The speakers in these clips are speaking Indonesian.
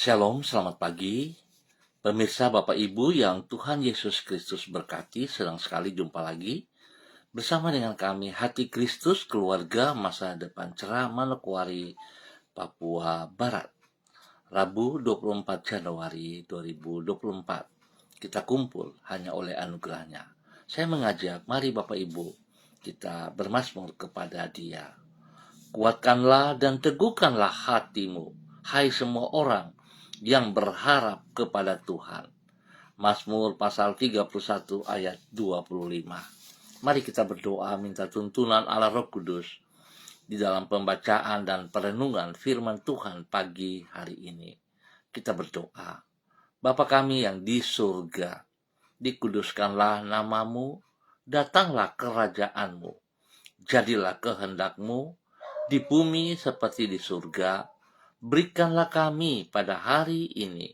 Shalom, selamat pagi. Pemirsa Bapak Ibu yang Tuhan Yesus Kristus berkati, senang sekali jumpa lagi bersama dengan kami Hati Kristus Keluarga Masa Depan Cerah Manokwari, Papua Barat. Rabu 24 Januari 2024. Kita kumpul hanya oleh anugerahnya. Saya mengajak, mari Bapak Ibu, kita bermazmur kepada Dia. Kuatkanlah dan teguhkanlah hatimu, hai semua orang yang berharap kepada Tuhan. Mazmur pasal 31 ayat 25. Mari kita berdoa minta tuntunan Allah Roh Kudus di dalam pembacaan dan perenungan firman Tuhan pagi hari ini. Kita berdoa. Bapa kami yang di surga, dikuduskanlah namamu, datanglah kerajaanmu, jadilah kehendakmu di bumi seperti di surga. Berikanlah kami pada hari ini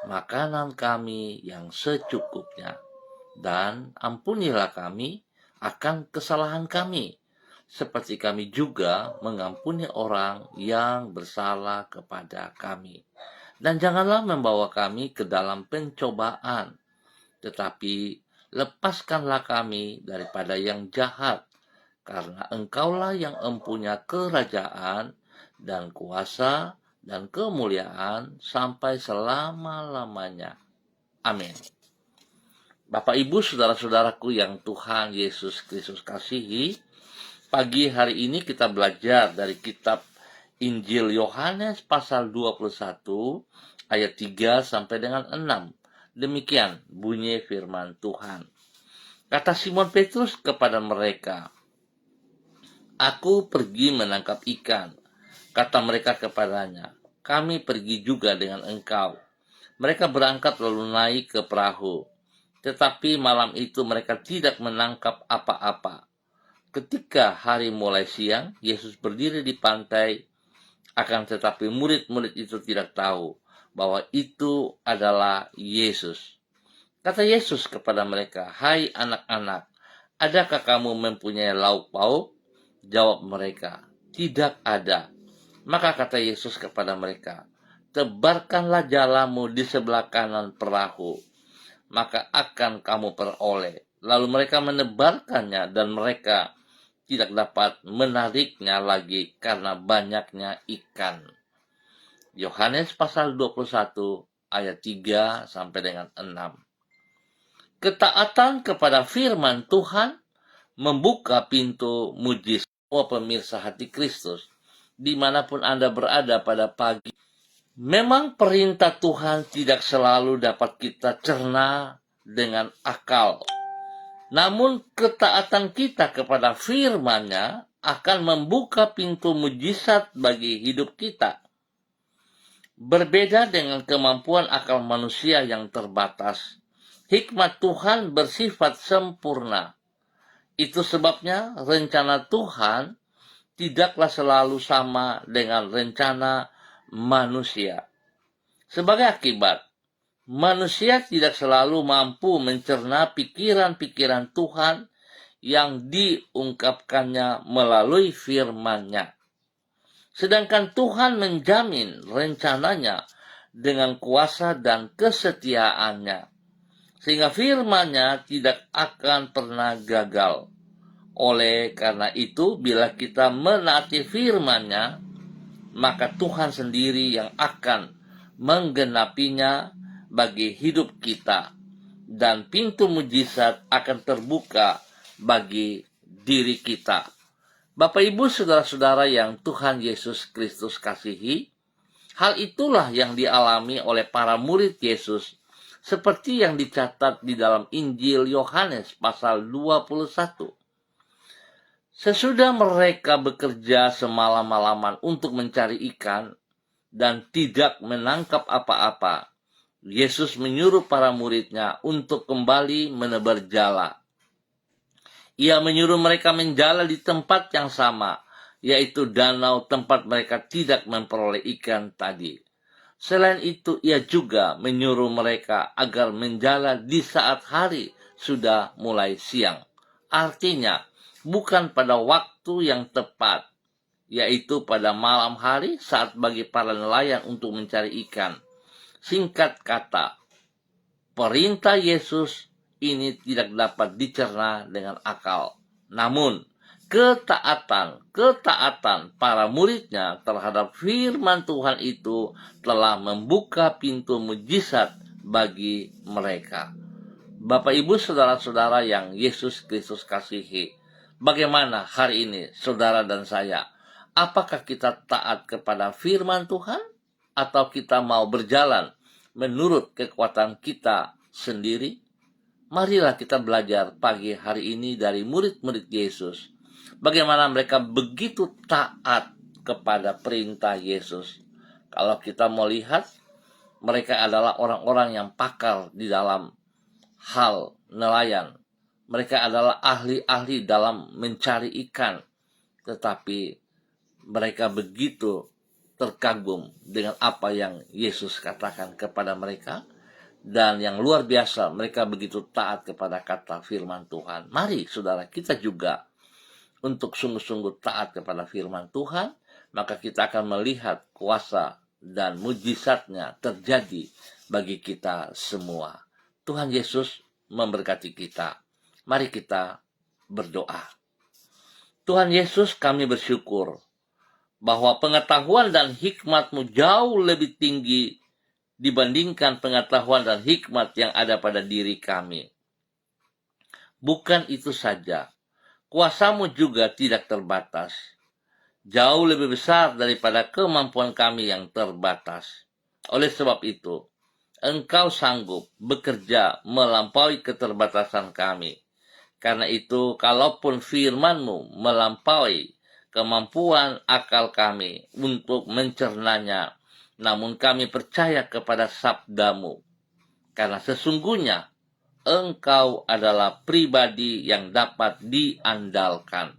makanan kami yang secukupnya, dan ampunilah kami akan kesalahan kami, seperti kami juga mengampuni orang yang bersalah kepada kami. Dan janganlah membawa kami ke dalam pencobaan, tetapi lepaskanlah kami daripada yang jahat, karena Engkaulah yang empunya kerajaan dan kuasa dan kemuliaan sampai selama-lamanya. Amin. Bapak Ibu saudara-saudaraku yang Tuhan Yesus Kristus kasihi, pagi hari ini kita belajar dari kitab Injil Yohanes pasal 21 ayat 3 sampai dengan 6. Demikian bunyi firman Tuhan. Kata Simon Petrus kepada mereka, "Aku pergi menangkap ikan." Kata mereka kepadanya, "Kami pergi juga dengan engkau." Mereka berangkat lalu naik ke perahu. Tetapi malam itu mereka tidak menangkap apa-apa. Ketika hari mulai siang, Yesus berdiri di pantai, akan tetapi murid-murid itu tidak tahu bahwa itu adalah Yesus. Kata Yesus kepada mereka, "Hai anak-anak, adakah kamu mempunyai lauk pauk?" Jawab mereka, "Tidak ada." Maka kata Yesus kepada mereka, "Tebarkanlah jalamu di sebelah kanan perahu, maka akan kamu peroleh." Lalu mereka menebarkannya dan mereka tidak dapat menariknya lagi karena banyaknya ikan. Yohanes pasal 21 ayat 3 sampai dengan 6. Ketaatan kepada firman Tuhan membuka pintu mujizat. Pemirsa Hati Kristus, dimanapun Anda berada pada pagi, memang perintah Tuhan tidak selalu dapat kita cerna dengan akal. Namun ketaatan kita kepada firman-Nya akan membuka pintu mujizat bagi hidup kita. Berbeda dengan kemampuan akal manusia yang terbatas, hikmat Tuhan bersifat sempurna. Itu sebabnya rencana Tuhan tidaklah selalu sama dengan rencana manusia. Sebagai akibat, manusia tidak selalu mampu mencerna pikiran-pikiran Tuhan yang diungkapkannya melalui firman-Nya. Sedangkan Tuhan menjamin rencananya dengan kuasa dan kesetiaannya, sehingga firman-Nya tidak akan pernah gagal. Oleh karena itu, bila kita menaati firman-Nya, maka Tuhan sendiri yang akan menggenapinya bagi hidup kita, dan pintu mujizat akan terbuka bagi diri kita. Bapak Ibu saudara-saudara yang Tuhan Yesus Kristus kasihi, hal itulah yang dialami oleh para murid Yesus, seperti yang dicatat di dalam Injil Yohanes pasal 21. Sesudah mereka bekerja semalam-malaman untuk mencari ikan dan tidak menangkap apa-apa, Yesus menyuruh para murid-Nya untuk kembali menebar jala. Ia menyuruh mereka menjala di tempat yang sama, yaitu danau tempat mereka tidak memperoleh ikan tadi. Selain itu, ia juga menyuruh mereka agar menjala di saat hari sudah mulai siang. Artinya, bukan pada waktu yang tepat, yaitu pada malam hari saat bagi para nelayan untuk mencari ikan. Singkat kata, perintah Yesus ini tidak dapat dicerna dengan akal. Namun, ketaatan para muridnya terhadap firman Tuhan itu telah membuka pintu mujizat bagi mereka. Bapak, Ibu, saudara-saudara yang Yesus Kristus kasihi, bagaimana hari ini saudara dan saya? Apakah kita taat kepada firman Tuhan atau kita mau berjalan menurut kekuatan kita sendiri? Marilah kita belajar pagi hari ini dari murid-murid Yesus. Bagaimana mereka begitu taat kepada perintah Yesus. Kalau kita mau lihat, mereka adalah orang-orang yang pakar di dalam hal nelayan. Mereka adalah ahli-ahli dalam mencari ikan. Tetapi mereka begitu terkagum dengan apa yang Yesus katakan kepada mereka. Dan yang luar biasa, mereka begitu taat kepada kata firman Tuhan. Mari saudara, kita juga untuk sungguh-sungguh taat kepada firman Tuhan, maka kita akan melihat kuasa dan mujizatnya terjadi bagi kita semua. Tuhan Yesus memberkati kita. Mari kita berdoa. Tuhan Yesus, kami bersyukur bahwa pengetahuan dan hikmat-Mu jauh lebih tinggi dibandingkan pengetahuan dan hikmat yang ada pada diri kami. Bukan itu saja, kuasa-Mu juga tidak terbatas. Jauh lebih besar daripada kemampuan kami yang terbatas. Oleh sebab itu, Engkau sanggup bekerja melampaui keterbatasan kami. Karena itu, kalaupun firman-Mu melampaui kemampuan akal kami untuk mencernanya, namun kami percaya kepada sabda-Mu. Karena sesungguhnya Engkau adalah pribadi yang dapat diandalkan.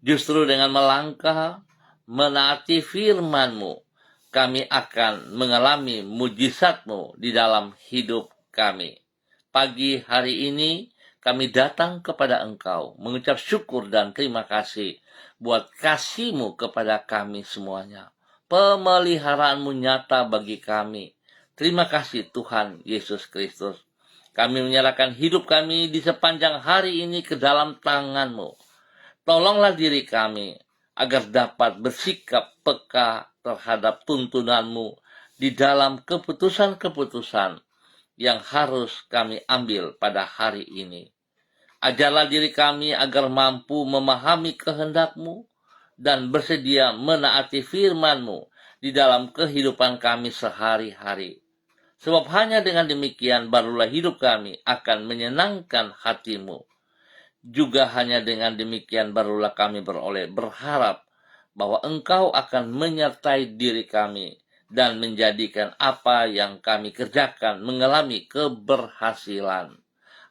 Justru dengan melangkah menaati firman-Mu, kami akan mengalami mujizat-Mu di dalam hidup kami. Pagi hari ini kami datang kepada Engkau mengucap syukur dan terima kasih buat kasih-Mu kepada kami semuanya. Pemeliharaanmu nyata bagi kami. Terima kasih Tuhan Yesus Kristus. Kami menyerahkan hidup kami di sepanjang hari ini ke dalam tangan-Mu. Tolonglah diri kami agar dapat bersikap peka terhadap tuntunan-Mu di dalam keputusan-keputusan yang harus kami ambil pada hari ini. Ajarlah diri kami agar mampu memahami kehendak-Mu dan bersedia menaati firman-Mu di dalam kehidupan kami sehari-hari. Sebab hanya dengan demikian barulah hidup kami akan menyenangkan hati-Mu. Juga hanya dengan demikian barulah kami berharap bahwa Engkau akan menyertai diri kami dan menjadikan apa yang kami kerjakan mengalami keberhasilan.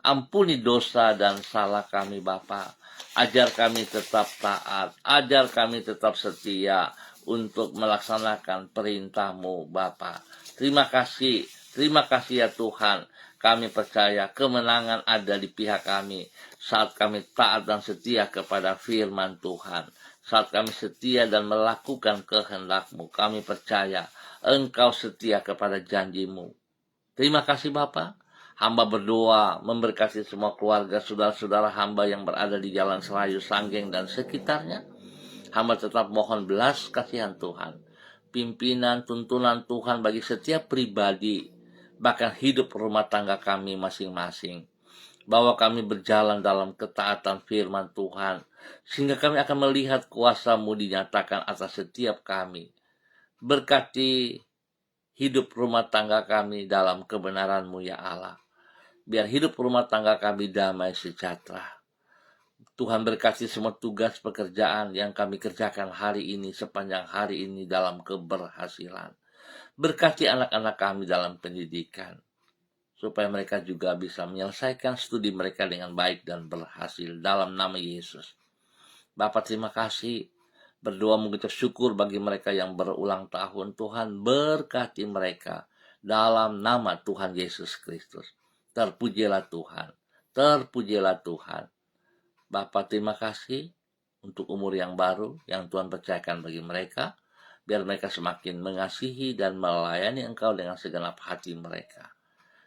Ampuni dosa dan salah kami Bapa. Ajar kami tetap taat, ajar kami tetap setia untuk melaksanakan perintah-Mu Bapa. Terima kasih ya Tuhan. Kami percaya kemenangan ada di pihak kami saat kami taat dan setia kepada firman Tuhan. Saat kami setia dan melakukan kehendak-Mu, kami percaya Engkau setia kepada janji-Mu. Terima kasih Bapa. Hamba berdoa memberkati semua keluarga saudara-saudara hamba yang berada di Jalan Selayu, Sanggeng, dan sekitarnya. Hamba tetap mohon belas kasihan Tuhan. Pimpinan, tuntunan Tuhan bagi setiap pribadi, bahkan hidup rumah tangga kami masing-masing. Bahwa kami berjalan dalam ketaatan firman Tuhan, sehingga kami akan melihat kuasa-Mu dinyatakan atas setiap kami. Berkati hidup rumah tangga kami dalam kebenaran-Mu ya Allah. Biar hidup rumah tangga kami damai sejahtera. Tuhan berkati semua tugas pekerjaan yang kami kerjakan hari ini sepanjang hari ini dalam keberhasilan. Berkati anak-anak kami dalam pendidikan, supaya mereka juga bisa menyelesaikan studi mereka dengan baik dan berhasil dalam nama Yesus. Bapa terima kasih. Berdoa mengucap syukur bagi mereka yang berulang tahun. Tuhan berkati mereka dalam nama Tuhan Yesus Kristus. Terpujilah Tuhan. Terpujilah Tuhan. Bapa terima kasih untuk umur yang baru yang Tuhan percayakan bagi mereka. biar mereka semakin mengasihi dan melayani Engkau dengan segenap hati mereka.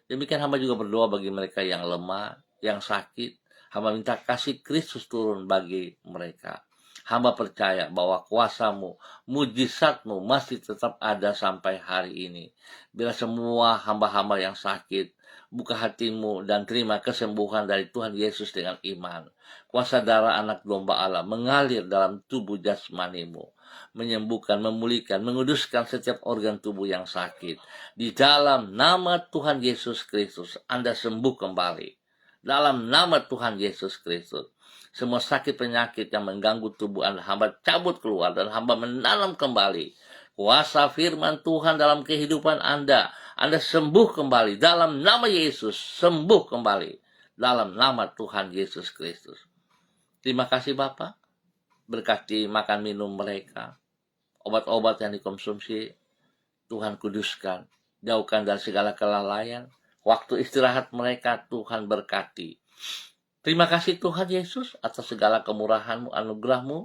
Demikian hamba juga berdoa bagi mereka yang lemah, yang sakit. Hamba minta kasih Kristus turun bagi mereka. Hamba percaya bahwa kuasa-Mu, mujizat-Mu masih tetap ada sampai hari ini. Bila semua hamba-hamba yang sakit, buka hatimu dan terima kesembuhan dari Tuhan Yesus dengan iman. Kuasa darah anak domba Allah mengalir dalam tubuh jasmanimu, menyembuhkan, memulihkan, menguduskan setiap organ tubuh yang sakit. Di dalam nama Tuhan Yesus Kristus, Anda sembuh kembali. Dalam nama Tuhan Yesus Kristus, semua sakit penyakit yang mengganggu tubuh Anda, hamba cabut keluar dan hamba menanam kembali kuasa firman Tuhan dalam kehidupan Anda. Anda sembuh kembali dalam nama Yesus, sembuh kembali dalam nama Tuhan Yesus Kristus. Terima kasih Bapak, berkati makan minum mereka, obat-obat yang dikonsumsi, Tuhan kuduskan, jauhkan dari segala kelalaian. Waktu istirahat mereka Tuhan berkati. Terima kasih Tuhan Yesus atas segala kemurahan-Mu, anugerah-Mu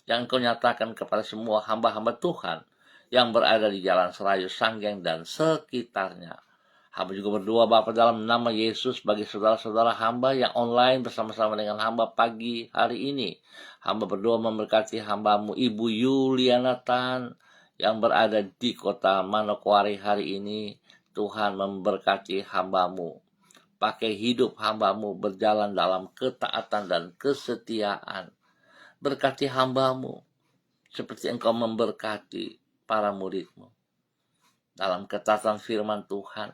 yang Engkau nyatakan kepada semua hamba-hamba Tuhan yang berada di Jalan Serayu, Sanggeng, dan sekitarnya. Hamba juga berdoa Bapa dalam nama Yesus bagi saudara-saudara hamba yang online bersama-sama dengan hamba pagi hari ini. Hamba berdoa memberkati hamba-Mu Ibu Yuliana Tan yang berada di kota Manokwari hari ini. Tuhan memberkati hamba-Mu. Pakai hidup hamba-Mu berjalan dalam ketaatan dan kesetiaan. Berkati hamba-Mu seperti Engkau memberkati para murid-Mu. Dalam ketaatan firman Tuhan,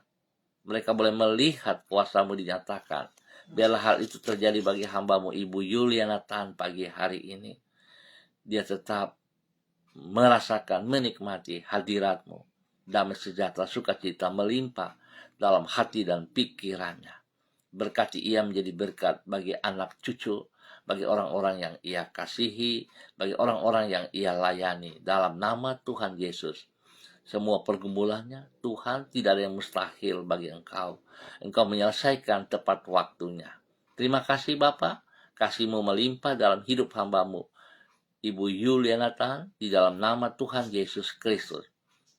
mereka boleh melihat kuasa-Mu dinyatakan. Biarlah hal itu terjadi bagi hamba-Mu Ibu Yuliana Tan pagi hari ini. Dia tetap merasakan, menikmati hadirat-Mu. Damai sejahtera, sukacita melimpah dalam hati dan pikirannya. Berkati ia menjadi berkat bagi anak cucu, bagi orang-orang yang ia kasihi, bagi orang-orang yang ia layani. Dalam nama Tuhan Yesus, semua pergumulannya, Tuhan, tidak ada yang mustahil bagi Engkau. Engkau menyelesaikan tepat waktunya. Terima kasih Bapa, kasih-Mu melimpah dalam hidup hamba-Mu Ibu Yuliana Tan, di dalam nama Tuhan Yesus Kristus.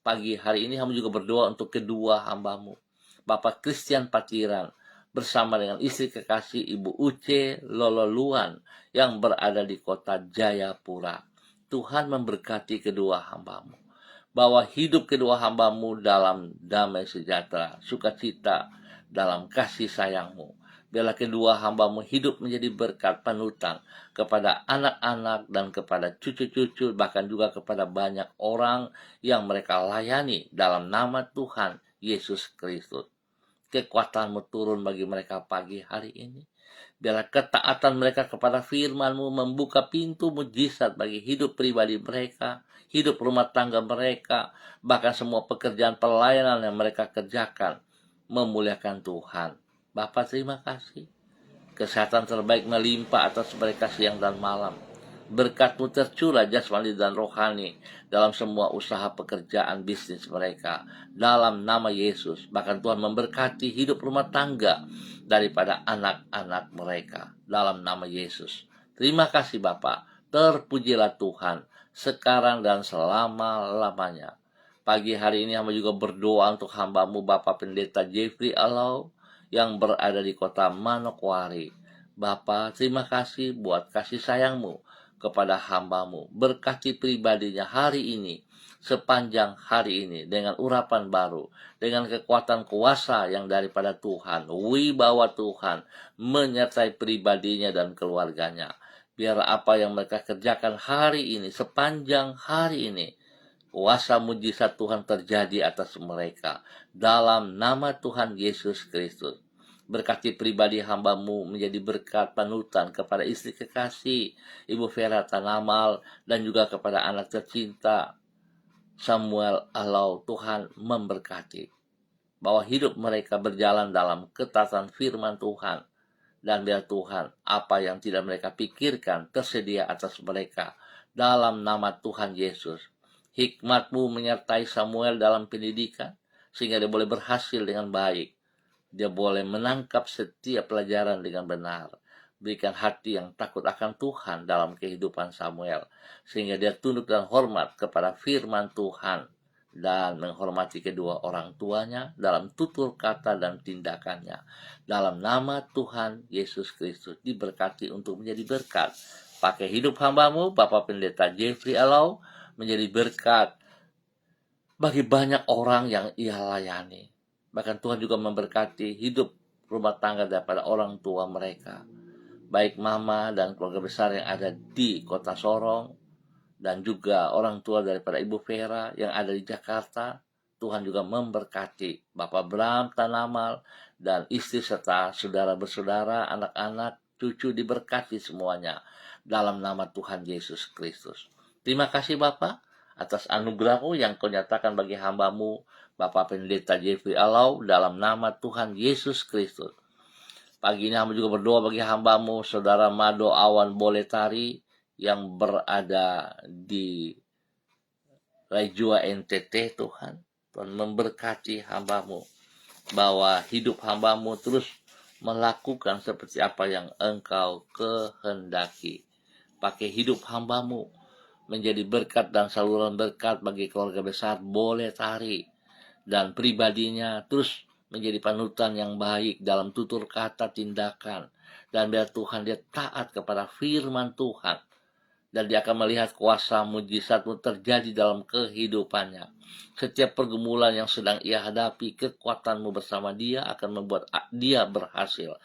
Pagi hari ini hamba juga berdoa untuk kedua hamba-Mu, Bapak Christian Patiran, bersama dengan istri kekasih Ibu Uce Lololuan yang berada di kota Jayapura. Tuhan memberkati kedua hamba-Mu. Bahwa hidup kedua hamba-Mu dalam damai sejahtera, sukacita, dalam kasih sayang-Mu. Biarlah kedua hamba-Mu hidup menjadi berkat panutan kepada anak-anak dan kepada cucu-cucu, bahkan juga kepada banyak orang yang mereka layani dalam nama Tuhan Yesus Kristus. Kekuatan-Mu turun bagi mereka pagi hari ini. Biarlah ketaatan mereka kepada firman-Mu membuka pintu mujizat bagi hidup pribadi mereka, hidup rumah tangga mereka, bahkan semua pekerjaan pelayanan yang mereka kerjakan memuliakan Tuhan. Bapa terima kasih. Kesehatan terbaik melimpah atas mereka siang dan malam. Berkat-Mu tercurah jasmani dan rohani dalam semua usaha pekerjaan bisnis mereka. Dalam nama Yesus, bahkan Tuhan memberkati hidup rumah tangga daripada anak-anak mereka. Dalam nama Yesus. Terima kasih Bapa. Terpujilah Tuhan sekarang dan selama-lamanya. Pagi hari ini hamba juga berdoa untuk hamba-Mu Bapak Pendeta Jeffrey Alau yang berada di kota Manokwari. Bapa, terima kasih buat kasih sayang-Mu kepada hamba-Mu. Berkati pribadinya hari ini, sepanjang hari ini, dengan urapan baru, dengan kekuatan kuasa yang daripada Tuhan, wibawa Tuhan, menyertai pribadinya dan keluarganya. Biar apa yang mereka kerjakan hari ini, sepanjang hari ini, kuasa mujizat Tuhan terjadi atas mereka. Dalam nama Tuhan Yesus Kristus. Berkati pribadi hamba-Mu menjadi berkat panutan kepada istri kekasih Ibu Vera Tanamal dan juga kepada anak tercinta Samuel Alau. Tuhan memberkati bahwa hidup mereka berjalan dalam ketaatan firman Tuhan, dan biar Tuhan apa yang tidak mereka pikirkan tersedia atas mereka dalam nama Tuhan Yesus. Hikmat-Mu menyertai Samuel dalam pendidikan sehingga dia boleh berhasil dengan baik. Dia boleh menangkap setiap pelajaran dengan benar. Berikan hati yang takut akan Tuhan dalam kehidupan Samuel, sehingga dia tunduk dan hormat kepada firman Tuhan dan menghormati kedua orang tuanya dalam tutur kata dan tindakannya. Dalam nama Tuhan Yesus Kristus, diberkati untuk menjadi berkat. Pakai hidup hambamu, Bapak Pendeta Jeffrey Alau, menjadi berkat bagi banyak orang yang ia layani. Bahkan Tuhan juga memberkati hidup rumah tangga daripada orang tua mereka, baik mama dan keluarga besar yang ada di kota Sorong, dan juga orang tua daripada Ibu Vera yang ada di Jakarta. Tuhan juga memberkati Bapak Bram Tanamal dan istri serta saudara bersaudara, anak-anak, cucu, diberkati semuanya dalam nama Tuhan Yesus Kristus. Terima kasih Bapak atas anugerah-Mu yang Kau nyatakan bagi hamba-Mu, Bapak Pendeta Jeffrey Alau, dalam nama Tuhan Yesus Kristus. Pagi ini hamba juga berdoa bagi hamba-Mu, Saudara Mado Awan Boletari, yang berada di Raijua NTT. Tuhan memberkati hamba-Mu, bahwa hidup hamba-Mu terus melakukan seperti apa yang Engkau kehendaki. Pakai hidup hamba-Mu menjadi berkat dan saluran berkat bagi keluarga besar Boletari, dan pribadinya terus menjadi panutan yang baik dalam tutur kata, tindakan, dan biar Tuhan dia taat kepada firman Tuhan, dan dia akan melihat kuasa mujizat-Mu terjadi dalam kehidupannya. Setiap pergumulan yang sedang ia hadapi, kekuatan-Mu bersama dia akan membuat dia berhasil.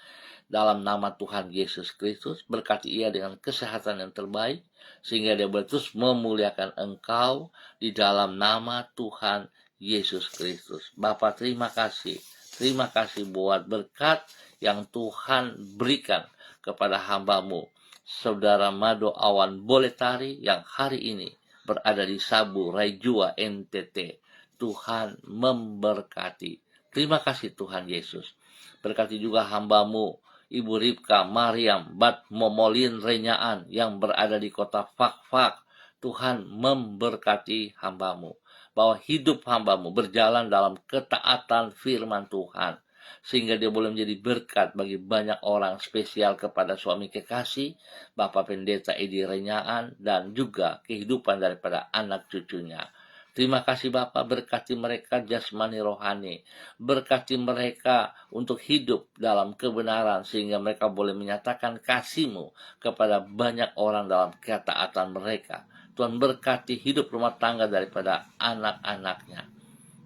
Dalam nama Tuhan Yesus Kristus, berkati ia dengan kesehatan yang terbaik, sehingga dia boleh terus memuliakan Engkau di dalam nama Tuhan Yesus Kristus. Bapa, terima kasih. Terima kasih buat berkat yang Tuhan berikan kepada hamba-Mu, Saudara Mado Awan Boletari, yang hari ini berada di Sabu, Raijua, NTT. Tuhan memberkati. Terima kasih Tuhan Yesus. Berkati juga hamba-Mu, Ibu Ripka Mariam Bat Momolin Renyaan, yang berada di kota Fakfak. Tuhan memberkati hamba-Mu, bahwa hidup hamba-Mu berjalan dalam ketaatan firman Tuhan, sehingga dia boleh menjadi berkat bagi banyak orang, spesial kepada suami kekasih Bapak Pendeta Edi Renyaan, dan juga kehidupan daripada anak cucunya. Terima kasih Bapak, berkati mereka jasmani rohani, berkati mereka untuk hidup dalam kebenaran, sehingga mereka boleh menyatakan kasih-Mu kepada banyak orang dalam ketaatan mereka. Tuhan berkati hidup rumah tangga daripada anak-anaknya,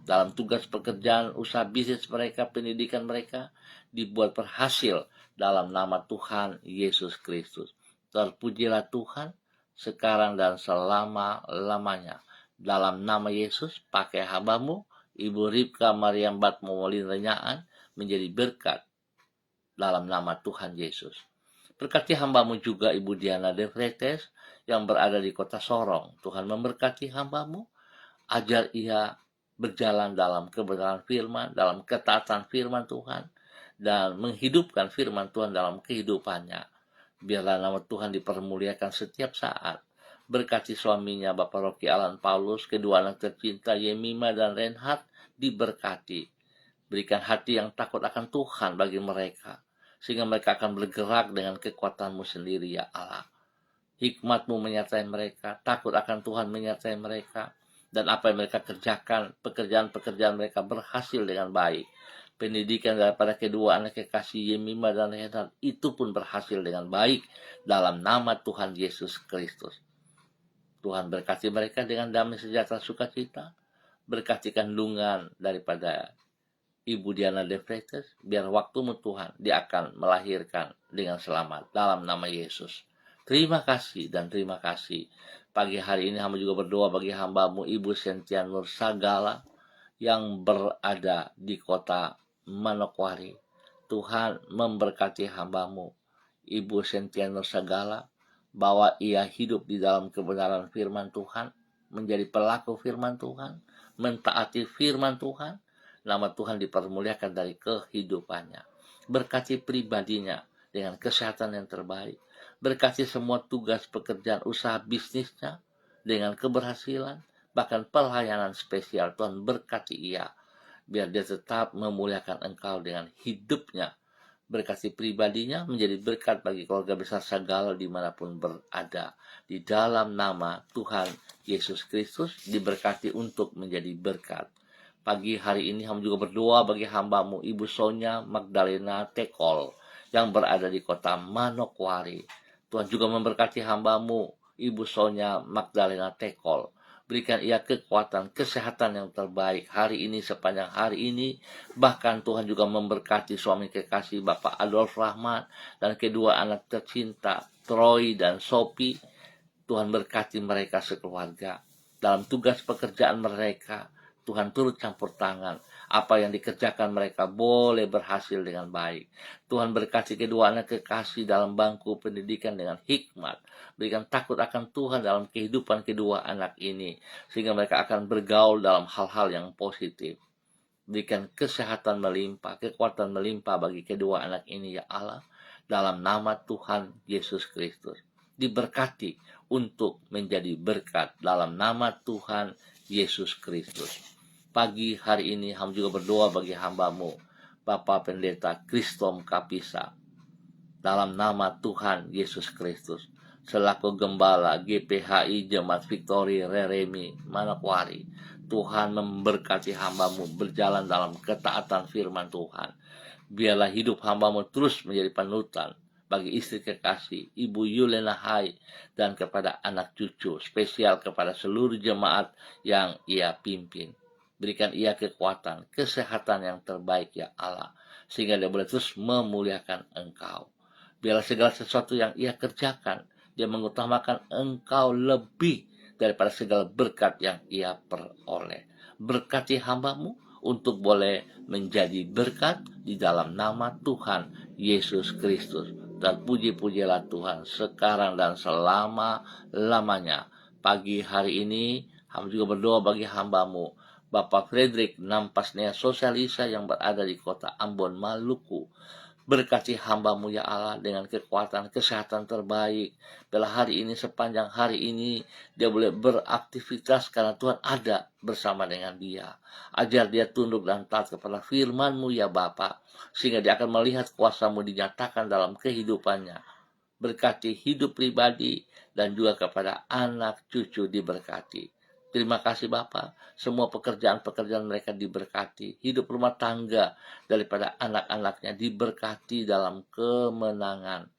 dalam tugas pekerjaan, usaha bisnis mereka, pendidikan mereka dibuat berhasil dalam nama Tuhan Yesus Kristus. Terpujilah Tuhan sekarang dan selama-lamanya. Dalam nama Yesus, pakai hamba-Mu, Ibu Ripka Mariam Bat Momolin Renyaan, menjadi berkat dalam nama Tuhan Yesus. Berkati hamba-Mu juga Ibu Diana De Vretes yang berada di kota Sorong. Tuhan memberkati hamba-Mu, ajar ia berjalan dalam kebenaran firman, dalam ketaatan firman Tuhan, dan menghidupkan firman Tuhan dalam kehidupannya. Biarlah nama Tuhan dipermuliakan setiap saat. Berkati suaminya Bapak Rocky Alan Paulus, kedua anak tercinta Yemima dan Reinhard diberkati. Berikan hati yang takut akan Tuhan bagi mereka, sehingga mereka akan bergerak dengan kekuatan-Mu sendiri, ya Allah. Hikmat-Mu menyertai mereka, takut akan Tuhan menyertai mereka, dan apa yang mereka kerjakan, pekerjaan-pekerjaan mereka berhasil dengan baik. Pendidikan daripada kedua anak kekasih Yemima dan Reinhard itu pun berhasil dengan baik dalam nama Tuhan Yesus Kristus. Tuhan berkati mereka dengan damai sejahtera sukacita, berkati kandungan daripada Ibu Diana De Vretes, biar waktu-Mu Tuhan dia akan melahirkan dengan selamat dalam nama Yesus. Terima kasih dan terima kasih. Pagi hari ini hamba juga berdoa bagi hamba-Mu Ibu Sentia Nur Sagala yang berada di kota Manokwari. Tuhan memberkati hamba-Mu Ibu Sentia Nur Sagala, bahwa ia hidup di dalam kebenaran firman Tuhan, menjadi pelaku firman Tuhan, mentaati firman Tuhan. Nama Tuhan dipermuliakan dari kehidupannya. Berkati pribadinya dengan kesehatan yang terbaik. Berkati semua tugas pekerjaan usaha bisnisnya dengan keberhasilan. Bahkan pelayanan spesial, Tuhan berkati ia, biar dia tetap memuliakan Engkau dengan hidupnya, berkati pribadinya, menjadi berkat bagi keluarga besar Sagala dimanapun berada. Di dalam nama Tuhan Yesus Kristus, diberkati untuk menjadi berkat. Pagi hari ini hamba juga berdoa bagi hambamu Ibu Sonya Magdalena Tekol yang berada di kota Manokwari. Tuhan juga memberkati hambamu Ibu Sonya Magdalena Tekol. Berikan ia kekuatan, kesehatan yang terbaik hari ini, sepanjang hari ini. Bahkan Tuhan juga memberkati suami kekasih Bapak Adolf Rahmat dan kedua anak tercinta Troy dan Sophie. Tuhan berkati mereka sekeluarga. Dalam tugas pekerjaan mereka, Tuhan turut campur tangan. Apa yang dikerjakan mereka boleh berhasil dengan baik. Tuhan berkati kedua anak kekasih dalam bangku pendidikan dengan hikmat. Berikan takut akan Tuhan dalam kehidupan kedua anak ini, sehingga mereka akan bergaul dalam hal-hal yang positif. Berikan kesehatan melimpah, kekuatan melimpah bagi kedua anak ini ya Allah, dalam nama Tuhan Yesus Kristus. Diberkati untuk menjadi berkat dalam nama Tuhan Yesus Kristus. Pagi hari ini hamba juga berdoa bagi hambamu Bapak Pendeta Kristom Kapisa, dalam nama Tuhan Yesus Kristus, selaku Gembala GPHI Jemaat Victory Reremi Manokwari. Tuhan memberkati hambamu berjalan dalam ketaatan firman Tuhan. Biarlah hidup hambamu terus menjadi panutan bagi istri kekasih Ibu Yulena Hai dan kepada anak cucu, spesial kepada seluruh jemaat yang ia pimpin. Berikan ia kekuatan, kesehatan yang terbaik ya Allah, sehingga dia boleh terus memuliakan Engkau. Biarlah segala sesuatu yang ia kerjakan, dia mengutamakan Engkau lebih daripada segala berkat yang ia peroleh. Berkati hambamu untuk boleh menjadi berkat di dalam nama Tuhan Yesus Kristus. Dan puji-pujilah Tuhan sekarang dan selama-lamanya. Pagi hari ini, hamba juga berdoa bagi hambamu Bapak Frederick Nampasnea Sosialisa yang berada di kota Ambon, Maluku. Berkati hambamu ya Allah dengan kekuatan, kesehatan terbaik. Bila hari ini, sepanjang hari ini, dia boleh beraktivitas karena Tuhan ada bersama dengan dia. Ajar dia tunduk dan taat kepada firman-Mu ya Bapa, sehingga dia akan melihat kuasa-Mu dinyatakan dalam kehidupannya. Berkati hidup pribadi dan juga kepada anak cucu diberkati. Terima kasih Bapa, semua pekerjaan-pekerjaan mereka diberkati. Hidup rumah tangga daripada anak-anaknya diberkati dalam kemenangan.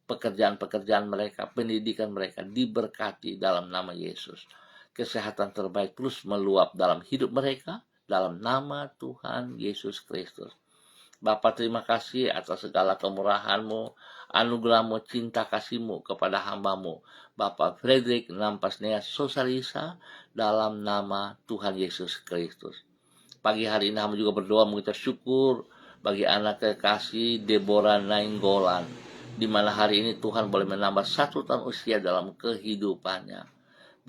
Pekerjaan-pekerjaan mereka, pendidikan mereka diberkati dalam nama Yesus. Kesehatan terbaik terus meluap dalam hidup mereka, dalam nama Tuhan Yesus Kristus. Bapa, terima kasih atas segala kemurahan-Mu, anugerah-Mu, cinta kasih-Mu kepada hamba-Mu, Bapak Frederick Nampasnea Sosialisa, dalam nama Tuhan Yesus Kristus. Pagi hari ini hamba juga berdoa mengucap syukur bagi anak kekasih Deborah Nainggolan, di mana hari ini Tuhan boleh menambah 1 tahun usia dalam kehidupannya.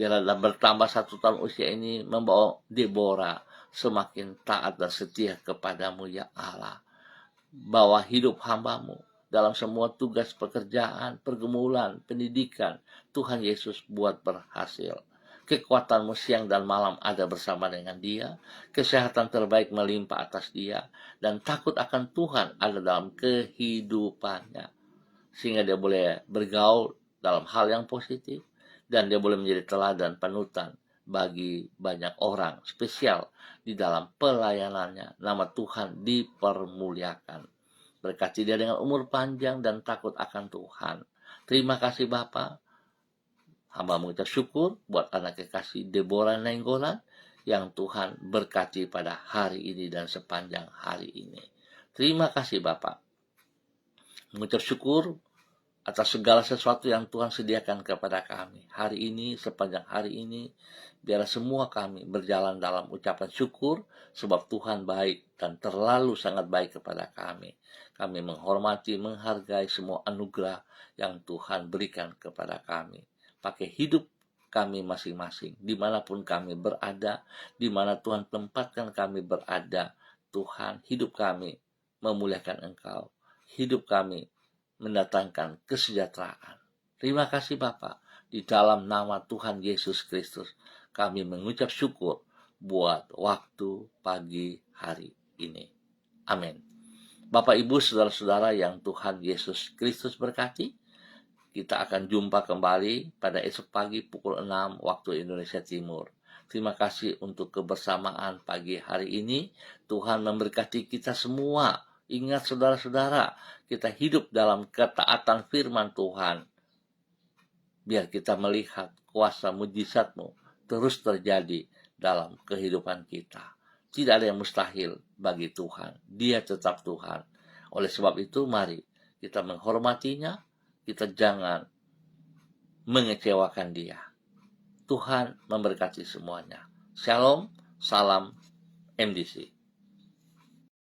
Biarlah bertambah 1 tahun usia ini membawa Deborah semakin taat dan setia kepadamu ya Allah. Bawa hidup hamba-Mu dalam semua tugas pekerjaan, pergumulan, pendidikan. Tuhan Yesus buat berhasil. Kekuatan-Mu siang dan malam ada bersama dengan dia. Kesehatan terbaik melimpah atas dia. Dan takut akan Tuhan ada dalam kehidupannya. Sehingga dia boleh bergaul dalam hal yang positif. Dan dia boleh menjadi teladan panutan bagi banyak orang, spesial di dalam pelayanannya. Nama Tuhan dipermuliakan. Berkati dia dengan umur panjang dan takut akan Tuhan. Terima kasih Bapa. Hamba mengucap syukur buat anak kekasih Deborah Nainggolan yang Tuhan berkati pada hari ini dan sepanjang hari ini. Terima kasih Bapa. Mengucap syukur atas segala sesuatu yang Tuhan sediakan kepada kami. Hari ini, sepanjang hari ini, biarlah semua kami berjalan dalam ucapan syukur, sebab Tuhan baik dan terlalu sangat baik kepada kami. Kami menghormati, menghargai semua anugerah yang Tuhan berikan kepada kami. Pakai hidup kami masing-masing, dimanapun kami berada, dimana Tuhan tempatkan kami berada. Tuhan, hidup kami memuliakan Engkau. Hidup kami mendatangkan kesejahteraan. Terima kasih Bapa. Di dalam nama Tuhan Yesus Kristus, kami mengucap syukur buat waktu pagi hari ini. Amin. Bapak, Ibu, saudara-saudara yang Tuhan Yesus Kristus berkati, kita akan jumpa kembali pada esok pagi pukul 6 waktu Indonesia Timur. Terima kasih untuk kebersamaan pagi hari ini. Tuhan memberkati kita semua. Ingat saudara-saudara, kita hidup dalam ketaatan firman Tuhan. Biar kita melihat kuasa mujizat-Mu terus terjadi dalam kehidupan kita. Tidak ada yang mustahil bagi Tuhan. Dia tetap Tuhan. Oleh sebab itu, mari kita menghormatinya. Kita jangan mengecewakan dia. Tuhan memberkati semuanya. Shalom, salam MDC.